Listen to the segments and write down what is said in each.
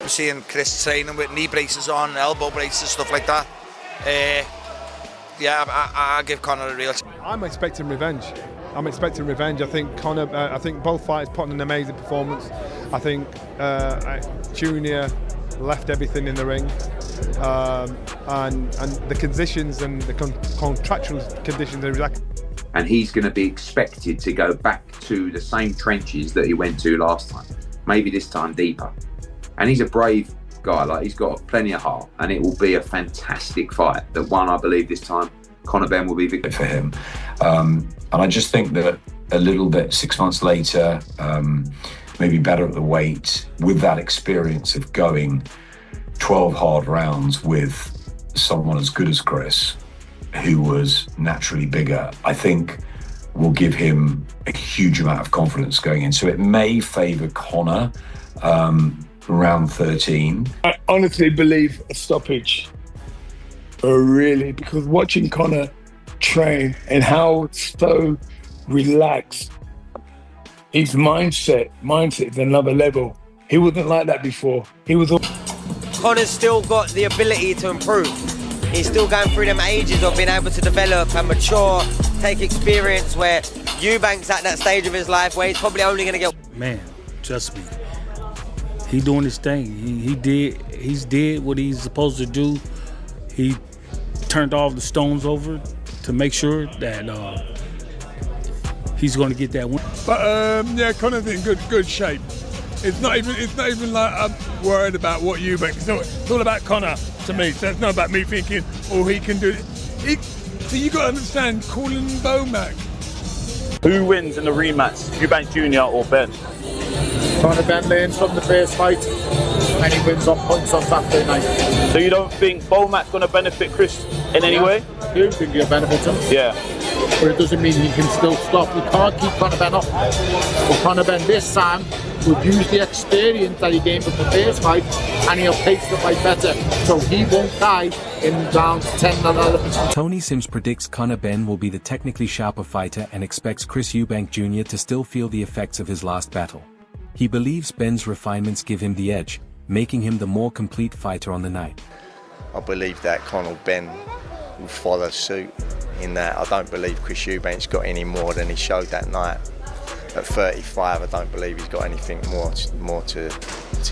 remember seeing Chris training with knee braces on, elbow braces, stuff like that. Yeah, I give Conor a real chance. I'm expecting revenge. I think Conor. I think both fighters put on an amazing performance. I think Junior left everything in the ring, and the conditions and the contractual conditions are exactly. And he's going to be expected to go back to the same trenches that he went to last time, maybe this time deeper. And he's a brave guy, like he's got plenty of heart, and it will be a fantastic fight. The one I believe this time, Conor Benn will be victor for him. And I just think that a little bit 6 months later, maybe better at the weight, with that experience of going 12 hard rounds with someone as good as Chris, who was naturally bigger, I think will give him a huge amount of confidence going in. So it may favour Conor round 13. I honestly believe a stoppage. Really, because watching Conor train and how so relaxed, his mindset is another level. He wasn't like that before. Conor's still got the ability to improve. He's still going through them ages of being able to develop and mature, take experience, where Eubank's at that stage of his life where he's probably only going to get... Man, trust me, he doing his thing. He's did what he's supposed to do. He turned all the stones over to make sure that he's going to get that win. But yeah, Conor's in good shape. It's not even like I'm worried about what Eubank. It's all about Conor to me. So it's not about me thinking, oh, he can do it. So you got to understand, calling Bomac. Who wins in the rematch, Eubank Jr. or Ben? Conor Benn learns from the first fight, and he wins on points on Saturday night. So you don't think Bomac's going to benefit Chris in any way? I do think he'll benefit him. Yeah. But it doesn't mean he can still stop. You can't keep Conor Benn up. But Conor Benn this time would use the experience that he gained from the first fight, and he'll pace the fight better. So he won't die in rounds 10 and 11. Tony Sims predicts Conor Benn will be the technically sharper fighter and expects Chris Eubank Jr. to still feel the effects of his last battle. He believes Benn's refinements give him the edge, making him the more complete fighter on the night. I believe that Conor Benn will follow suit in that. I don't believe Chris Eubank's got any more than he showed that night. At 35, I don't believe he's got anything more to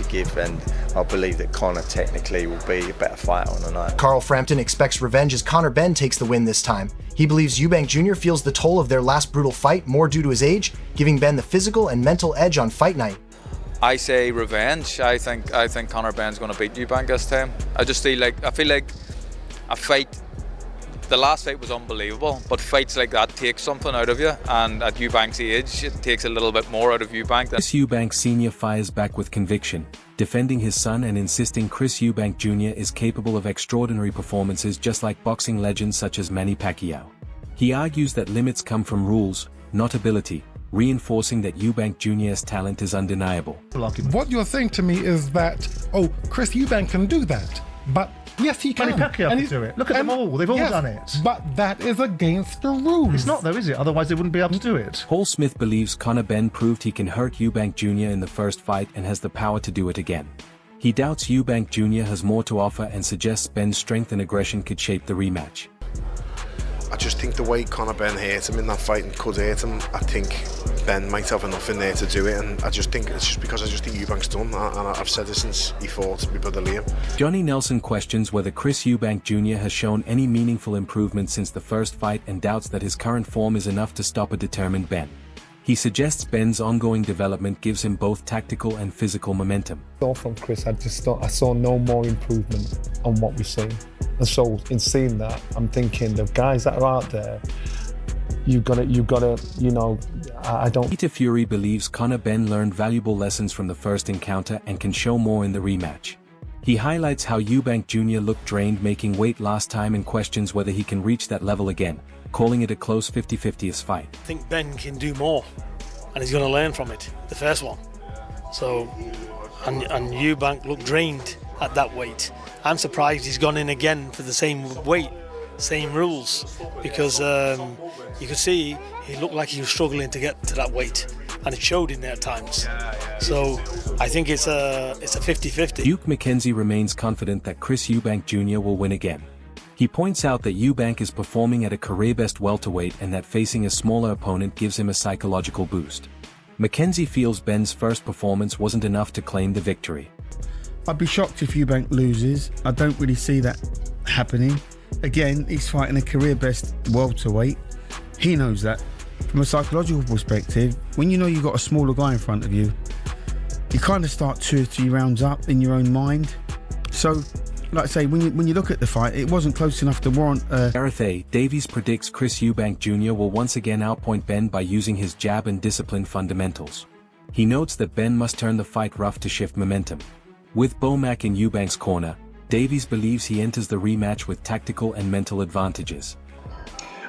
give, and I believe that Conor technically will be a better fighter on the night. Carl Frampton expects revenge as Conor Benn takes the win this time. He believes Eubank Jr. feels the toll of their last brutal fight more due to his age, giving Benn the physical and mental edge on fight night. I say revenge. I think Conor Benn's going to beat Eubank this time. I feel like a fight. The last fight was unbelievable, but fights like that take something out of you, and at Eubank's age, it takes a little bit more out of Eubank. Chris Eubank Sr. fires back with conviction, defending his son and insisting Chris Eubank Jr. is capable of extraordinary performances just like boxing legends such as Manny Pacquiao. He argues that limits come from rules, not ability, reinforcing that Eubank Jr.'s talent is undeniable. What you're saying to me is that, oh, Chris Eubank can do that, but yes, he can. Manny Pacquiao can do it. Look at them all. They've all done it. But that is against the rules. It's not though, is it? Otherwise they wouldn't be able to do it. Paul Smith believes Conor Benn proved he can hurt Eubank Jr. in the first fight and has the power to do it again. He doubts Eubank Jr. has more to offer and suggests Benn's strength and aggression could shape the rematch. I just think the way Conor Benn hurt him in that fight and could hurt him, I think Ben might have enough in there to do it, and I just think it's just because I just think Eubank's done, and I've said this since he fought with brother Liam. Johnny Nelson questions whether Chris Eubank Jr. has shown any meaningful improvement since the first fight and doubts that his current form is enough to stop a determined Benn. He suggests Benn's ongoing development gives him both tactical and physical momentum. From Chris, I saw no more improvement on what we've seen. And so in seeing that, I'm thinking the guys that are out there, you gotta, I don't... Peter Fury believes Conor Benn learned valuable lessons from the first encounter and can show more in the rematch. He highlights how Eubank Jr. looked drained making weight last time and questions whether he can reach that level again, calling it a close 50-50 fight. I think Ben can do more, and he's going to learn from it, the first one. So, and Eubank looked drained at that weight. I'm surprised he's gone in again for the same weight, same rules, because you could see he looked like he was struggling to get to that weight, and it showed in there at times. So I think it's a 50-50. Duke McKenzie remains confident that Chris Eubank Jr. will win again. He points out that Eubank is performing at a career-best welterweight and that facing a smaller opponent gives him a psychological boost. McKenzie feels Benn's first performance wasn't enough to claim the victory. I'd be shocked if Eubank loses. I don't really see that happening. Again, he's fighting a career-best welterweight. He knows that. From a psychological perspective, when you know you've got a smaller guy in front of you, you kind of start 2 or 3 rounds up in your own mind. So, like I say, when you look at the fight, it wasn't close enough to warrant... Gareth A. Davies predicts Chris Eubank Jr. will once again outpoint Ben by using his jab and disciplined fundamentals. He notes that Ben must turn the fight rough to shift momentum. With Bomac in Eubank's corner, Davies believes he enters the rematch with tactical and mental advantages.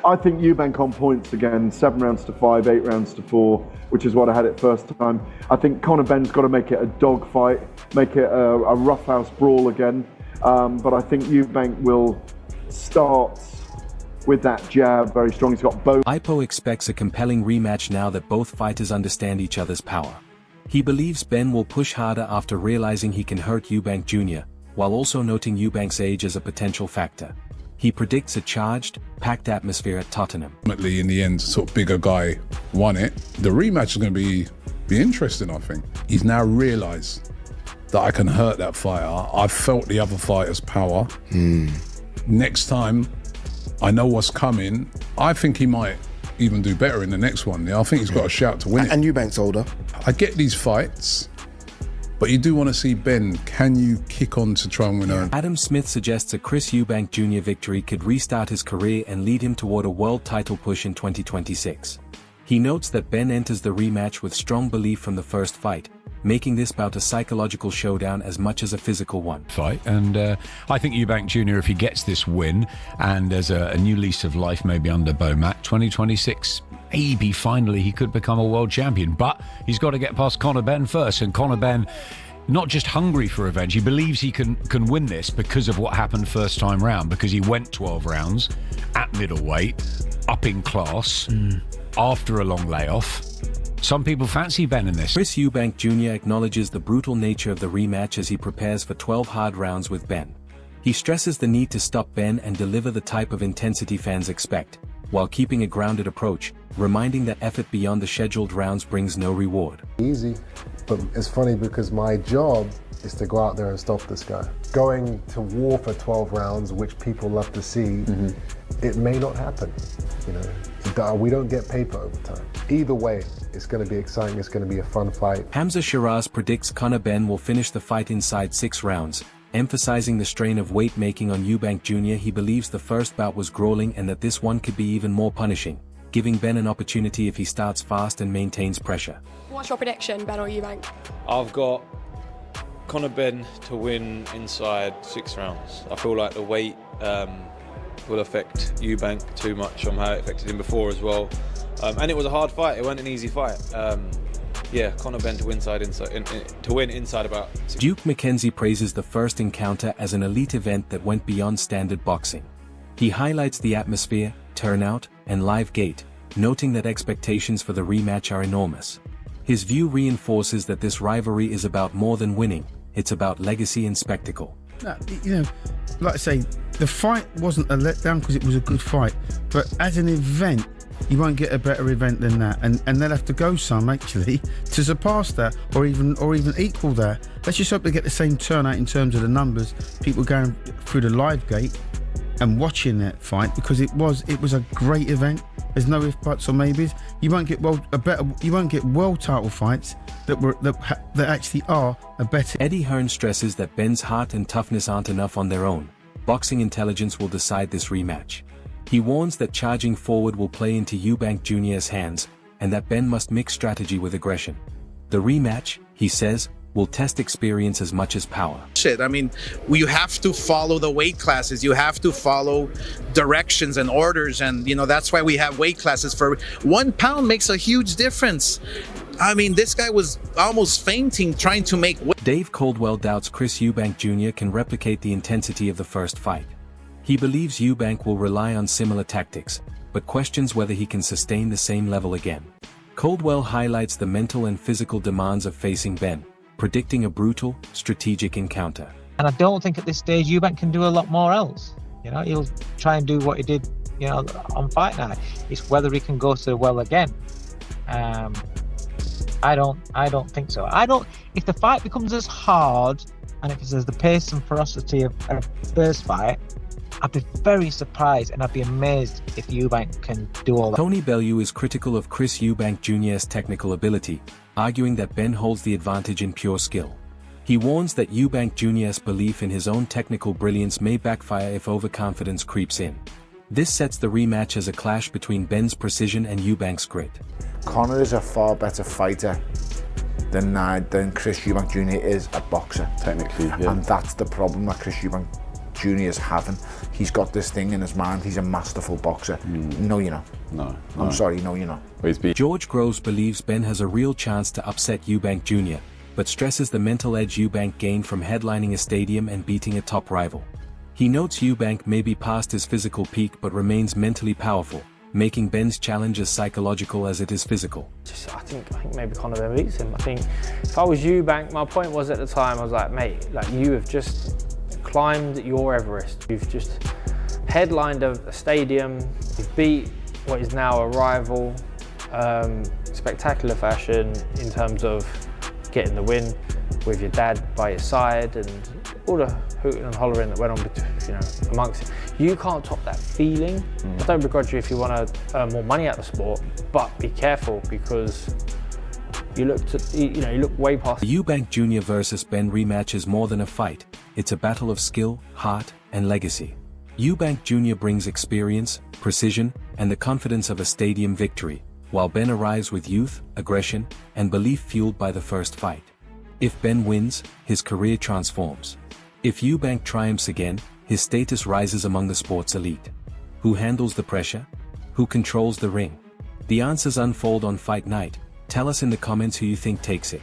I think Eubank on points again, 7 rounds to 5, 8 rounds to 4, which is what I had it first time. I think Conor Benn's got to make it a dog fight, make it a roughhouse brawl again. But I think Eubank will start with that jab very strong. He's got both. Ipo expects a compelling rematch now that both fighters understand each other's power. He believes Ben will push harder after realizing he can hurt Eubank Jr., while also noting Eubank's age as a potential factor. He predicts a charged, packed atmosphere at Tottenham. Ultimately, in the end, sort of bigger guy won it. The rematch is going to be interesting, I think. He's now realised that I can hurt that fighter. I've felt the other fighter's power. Next time, I know what's coming. I think he might even do better in the next one. Yeah, I think he's got a shout to win it. And Eubank's older. I get these fights, but you do want to see Ben. Can you kick on to try and win her? Adam Smith suggests a Chris Eubank Jr. victory could restart his career and lead him toward a world title push in 2026. He notes that Ben enters the rematch with strong belief from the first fight, making this bout a psychological showdown as much as a physical one. And I think Eubank Jr., if he gets this win and there's a new lease of life maybe under Bomac, 2026, maybe finally he could become a world champion. But he's got to get past Conor Benn first, and Conor Benn not just hungry for revenge, he believes he can win this because of what happened first time round, because he went 12 rounds at middleweight, up in class, after a long layoff. Some people fancy Ben in this. Chris Eubank Jr. acknowledges the brutal nature of the rematch as he prepares for 12 hard rounds with Ben. He stresses the need to stop Ben and deliver the type of intensity fans expect, while keeping a grounded approach, reminding that effort beyond the scheduled rounds brings no reward. Easy, but it's funny because my job is to go out there and stop this guy. Going to war for 12 rounds, which people love to see, it may not happen. You know, we don't get paid for overtime. Either way, it's going to be exciting. It's going to be a fun fight. Hamza Shiraz predicts Conor Benn will finish the fight inside 6 rounds, emphasizing the strain of weight making on Eubank Jr. He believes the first bout was grueling and that this one could be even more punishing, giving Ben an opportunity if he starts fast and maintains pressure. What's your prediction, Ben or Eubank? I've got Conor Benn to win inside 6 rounds. I feel like the weight will affect Eubank too much from how it affected him before as well. And it was a hard fight. It wasn't an easy fight. Yeah, Conor Benn to win inside about 6. Duke McKenzie praises the first encounter as an elite event that went beyond standard boxing. He highlights the atmosphere, turnout, and live gate, noting that expectations for the rematch are enormous. His view reinforces that this rivalry is about more than winning, it's about legacy and spectacle. You know, like I say, the fight wasn't a letdown because it was a good fight, but as an event, you won't get a better event than that, and they'll have to go some actually to surpass that or even equal that. Let's just hope they get the same turnout in terms of the numbers, people going through the live gate and watching that fight, because it was a great event. There's no ifs, buts or maybes. You won't get world title fights that actually are a better. Eddie Hearn stresses that Ben's heart and toughness aren't enough on their own. Boxing intelligence will decide this rematch. He warns that charging forward will play into Eubank Jr.'s hands, and that Ben must mix strategy with aggression. The rematch, he says, will test experience as much as power. I mean, you have to follow the weight classes. You have to follow directions and orders, and that's why we have weight classes. For 1 pound makes a huge difference. I mean, this guy was almost fainting trying to make weight. Dave Coldwell doubts Chris Eubank Jr. can replicate the intensity of the first fight. He believes Eubank will rely on similar tactics, but questions whether he can sustain the same level again. Coldwell highlights the mental and physical demands of facing Ben, predicting a brutal, strategic encounter. And I don't think at this stage Eubank can do a lot more else. You know, he'll try and do what he did, you know, on fight night. It's whether he can go to the well again. I don't think so. If the fight becomes as hard and if it's as the pace and ferocity of a first fight, I'd be very surprised and I'd be amazed if Eubank can do all that. Tony Bellew is critical of Chris Eubank Jr.'s technical ability, arguing that Ben holds the advantage in pure skill. He warns that Eubank Jr.'s belief in his own technical brilliance may backfire if overconfidence creeps in. This sets the rematch as a clash between Ben's precision and Eubank's grit. Conor is a far better fighter than Chris Eubank Jr. is a boxer. Technically, yeah. And that's the problem that Chris Eubank Jr. is having. He's got this thing in his mind, he's a masterful boxer. No, you're not. No. I'm sorry, no, you're not. George Groves believes Ben has a real chance to upset Eubank Jr., but stresses the mental edge Eubank gained from headlining a stadium and beating a top rival. He notes Eubank may be past his physical peak but remains mentally powerful, making Ben's challenge as psychological as it is physical. I think maybe Conor Benn beats him. I think if I was Eubank, my point was at the time, I was like, mate, like you have just climbed your Everest. You've just headlined a stadium. You've beat what is now a rival, spectacular fashion in terms of getting the win with your dad by your side and all the hooting and hollering that went on between, amongst it. You can't top that feeling. I don't begrudge you if you want to earn more money out of the sport, but be careful because you look way past. The Eubank Jr. versus Ben rematch is more than a fight. It's a battle of skill, heart, and legacy. Eubank Jr. brings experience, precision, and the confidence of a stadium victory, while Ben arrives with youth, aggression, and belief fueled by the first fight. If Ben wins, his career transforms. If Eubank triumphs again, his status rises among the sport's elite. Who handles the pressure? Who controls the ring? The answers unfold on fight night. Tell us in the comments who you think takes it.